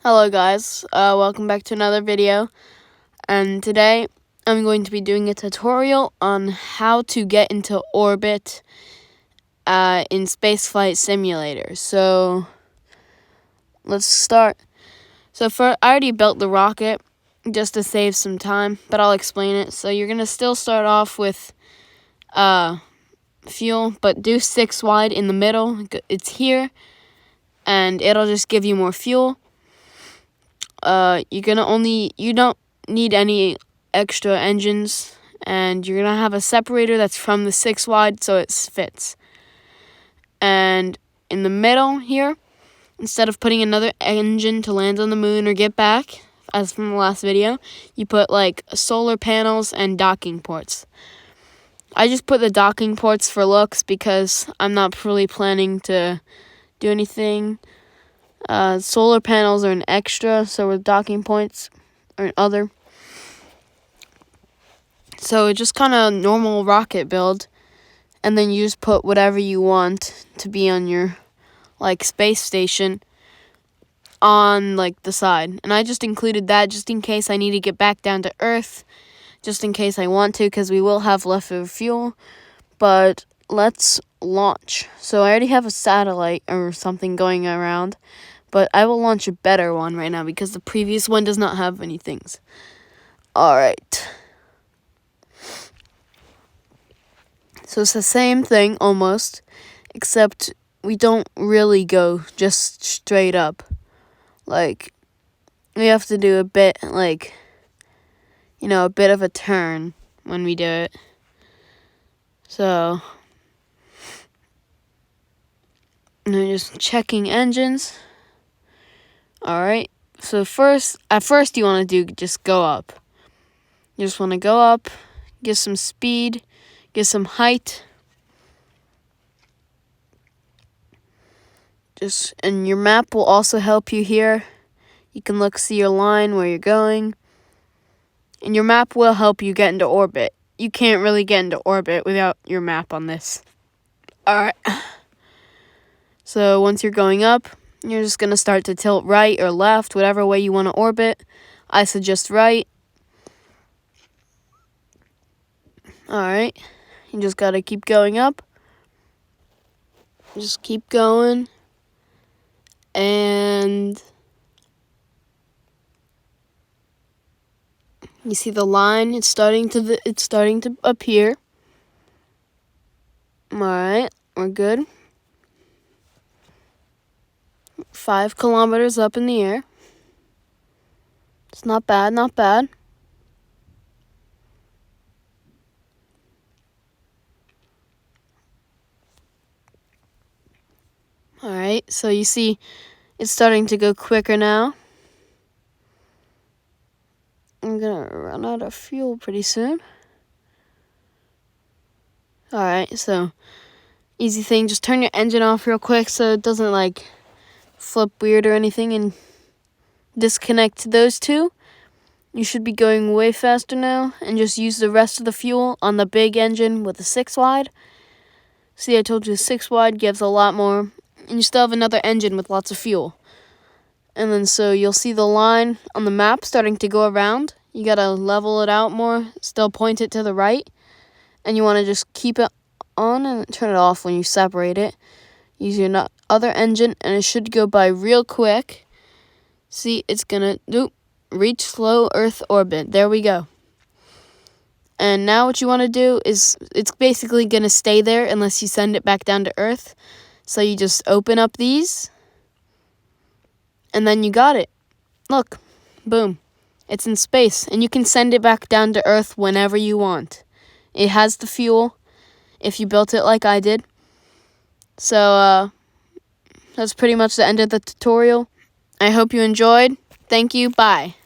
Hello guys, welcome back to another video, and today I'm going to be doing a tutorial on how to get into orbit in Spaceflight Simulator. So let's start. So I already built the rocket just to save some time, but I'll explain it. So you're going to still start off with fuel, but do 6 wide in the middle. It's here, and it'll just give you more fuel. You don't need any extra engines, and you're gonna have a separator that's from the 6 wide so it fits. And in the middle here, instead of putting another engine to land on the moon or get back, as from the last video, you put like solar panels and docking ports. I just put the docking ports for looks because I'm not really planning to do anything. Solar panels are an extra, so with docking points are other. So it's just kind of normal rocket build, and then you just put whatever you want to be on your space station on the side. And I just included that just in case I need to get back down to Earth, just in case I want to, because we will have leftover fuel. But let's launch. So I already have a satellite or something going around, but I will launch a better one right now because the previous one does not have any things. Alright. So it's the same thing almost, except we don't really go just straight up. We have to do a bit, a bit of a turn when we do it. So, I'm just checking engines. Alright, so at first you want to just go up. You just want to go up, get some speed, get some height. And your map will also help you here. You can see your line where you're going. And your map will help you get into orbit. You can't really get into orbit without your map on this. Alright. So once you're going up, you're just going to start to tilt right or left, whatever way you want to orbit. I suggest right. Alright. You just got to keep going up. Just keep going. And you see the line, it's starting to appear. Alright, we're good. 5 kilometers up in the air. It's not bad, not bad. Alright, so you see it's starting to go quicker now. I'm gonna run out of fuel pretty soon. Alright, so easy thing, just turn your engine off real quick so it doesn't flip weird or anything and disconnect those two. You should be going way faster now, and just use the rest of the fuel on the big engine with the 6 wide. See, I told you the 6 wide gives a lot more, and you still have another engine with lots of fuel. And then so you'll see the line on the map starting to go around. You gotta level it out more, still point it to the right, and you want to just keep it on and turn it off when you separate it. Use your other engine, and it should go by real quick. See, it's gonna reach low Earth orbit. There we go. And now what you want to do is, it's basically gonna stay there unless you send it back down to Earth. So you just open up these, and then you got it. Look, boom. It's in space, and you can send it back down to Earth whenever you want. It has the fuel, if you built it like I did. So, that's pretty much the end of the tutorial. I hope you enjoyed. Thank you. Bye.